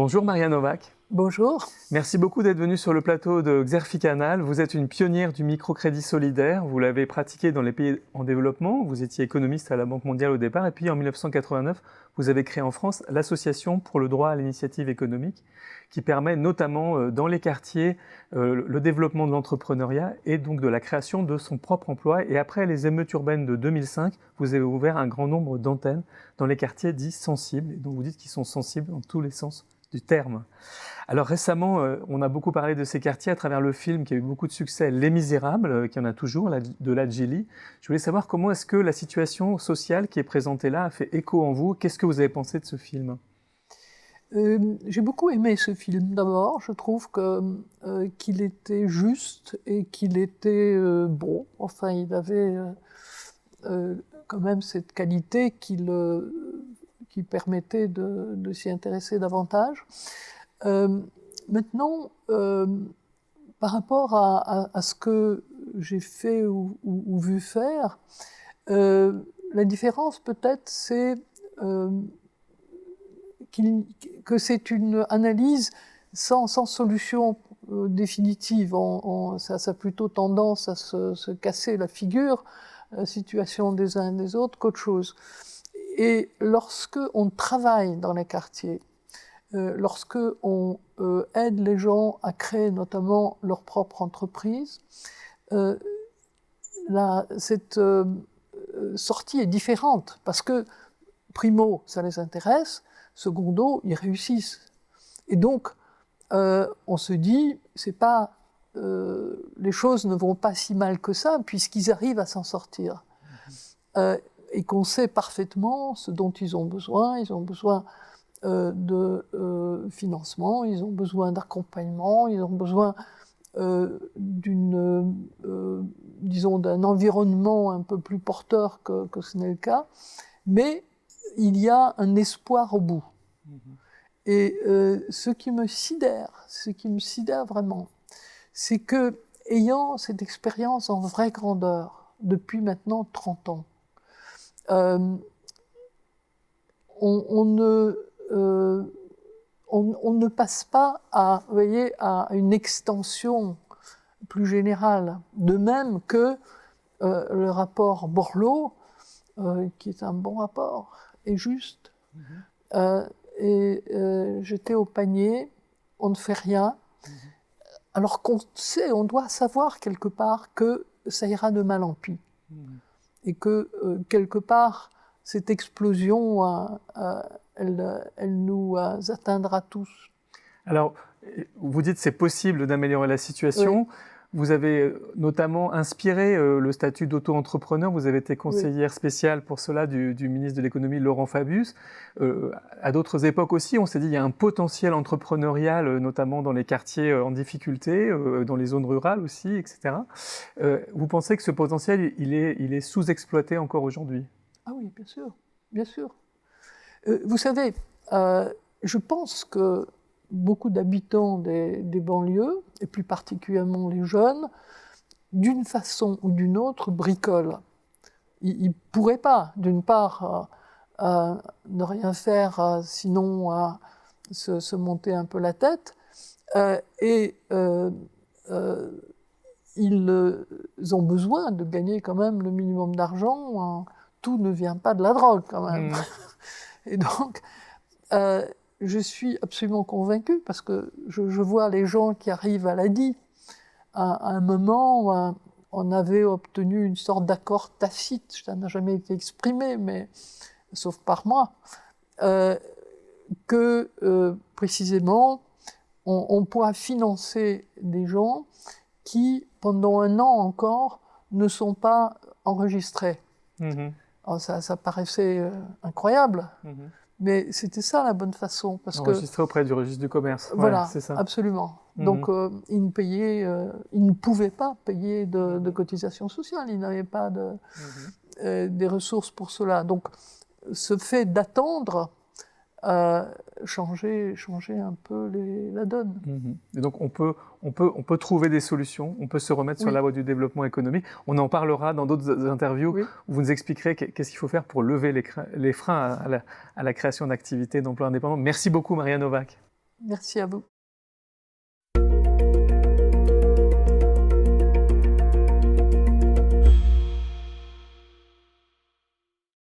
Bonjour Maria Novak. Bonjour. Merci beaucoup d'être venue sur le plateau de Xerfi-Canal. Vous êtes une pionnière du microcrédit solidaire. Vous l'avez pratiqué dans les pays en développement. Vous étiez économiste à la Banque mondiale au départ. Et puis en 1989, vous avez créé en France l'Association pour le droit à l'initiative économique, qui permet notamment dans les quartiers le développement de l'entrepreneuriat et donc de la création de son propre emploi. Et après les émeutes urbaines de 2005, vous avez ouvert un grand nombre d'antennes dans les quartiers dits sensibles. Et donc vous dites qu'ils sont sensibles dans tous les sens du terme. Alors récemment, on a beaucoup parlé de ces quartiers à travers le film qui a eu beaucoup de succès, Les Misérables, qui en a toujours, de Ladjili. Je voulais savoir comment est-ce que la situation sociale qui est présentée là a fait écho en vous. Qu'est-ce que vous avez pensé de ce film ? J'ai beaucoup aimé ce film. D'abord, je trouve qu'il était juste et qu'il était bon. Enfin, il avait quand même cette qualité qui permettait de s'y intéresser davantage. Maintenant, par rapport à ce que j'ai fait ou vu faire, la différence peut-être c'est que c'est une analyse sans solution définitive. Ça a plutôt tendance à se casser la figure, la situation des uns et des autres, qu'autre chose. Et lorsque on travaille dans les quartiers, lorsque on aide les gens à créer notamment leur propre entreprise, cette sortie est différente parce que primo, ça les intéresse, secondo, ils réussissent. Et donc, on se dit, les choses ne vont pas si mal que ça puisqu'ils arrivent à s'en sortir. Et qu'on sait parfaitement ce dont ils ont besoin. Ils ont besoin de financement, ils ont besoin d'accompagnement, ils ont besoin d'un environnement un peu plus porteur que ce n'est le cas. Mais il y a un espoir au bout. Et ce qui me sidère vraiment, c'est que, ayant cette expérience en vraie grandeur depuis maintenant 30 ans, on ne passe pas à une extension plus générale. De même que le rapport Borloo, qui est un bon rapport, est juste. Jeter au panier, on ne fait rien. Alors qu'on sait, on doit savoir quelque part que ça ira de mal en pis. Et que quelque part, cette explosion, elle nous atteindra tous. Alors, vous dites que c'est possible d'améliorer la situation. Oui. Vous avez notamment inspiré le statut d'auto-entrepreneur. Vous avez été conseillère spéciale pour cela du ministre de l'économie Laurent Fabius. À d'autres époques aussi, on s'est dit qu'il y a un potentiel entrepreneurial, notamment dans les quartiers en difficulté, dans les zones rurales aussi, etc. Vous pensez que ce potentiel, il est sous-exploité encore aujourd'hui ? Ah oui, bien sûr, bien sûr. Vous savez, je pense que beaucoup d'habitants des banlieues, et plus particulièrement les jeunes, d'une façon ou d'une autre, bricolent. Ils ne pourraient pas, d'une part, ne rien faire, sinon se monter un peu la tête, ils ont besoin de gagner quand même le minimum d'argent. Tout ne vient pas de la drogue, quand même. Et donc, je suis absolument convaincue, parce que je vois les gens qui arrivent à l'ADI. À un moment, on avait obtenu une sorte d'accord tacite, ça n'a jamais été exprimé, mais sauf par moi, que précisément, on pourra financer des gens qui, pendant un an encore, ne sont pas enregistrés. Alors ça paraissait incroyable. Mais c'était ça la bonne façon. Enregistré auprès du registre du commerce. Voilà, c'est ça. Absolument. Donc ils ne pouvaient pas payer de cotisations sociales, ils n'avaient pas des ressources pour cela. Donc ce fait d'attendre changer un peu la donne. Et donc on peut trouver des solutions, on peut se remettre sur la voie du développement économique. On en parlera dans d'autres interviews où vous nous expliquerez qu'est-ce qu'il faut faire pour lever les freins à la création d'activités, d'emplois indépendants. Merci beaucoup Maria Novak. Merci à vous.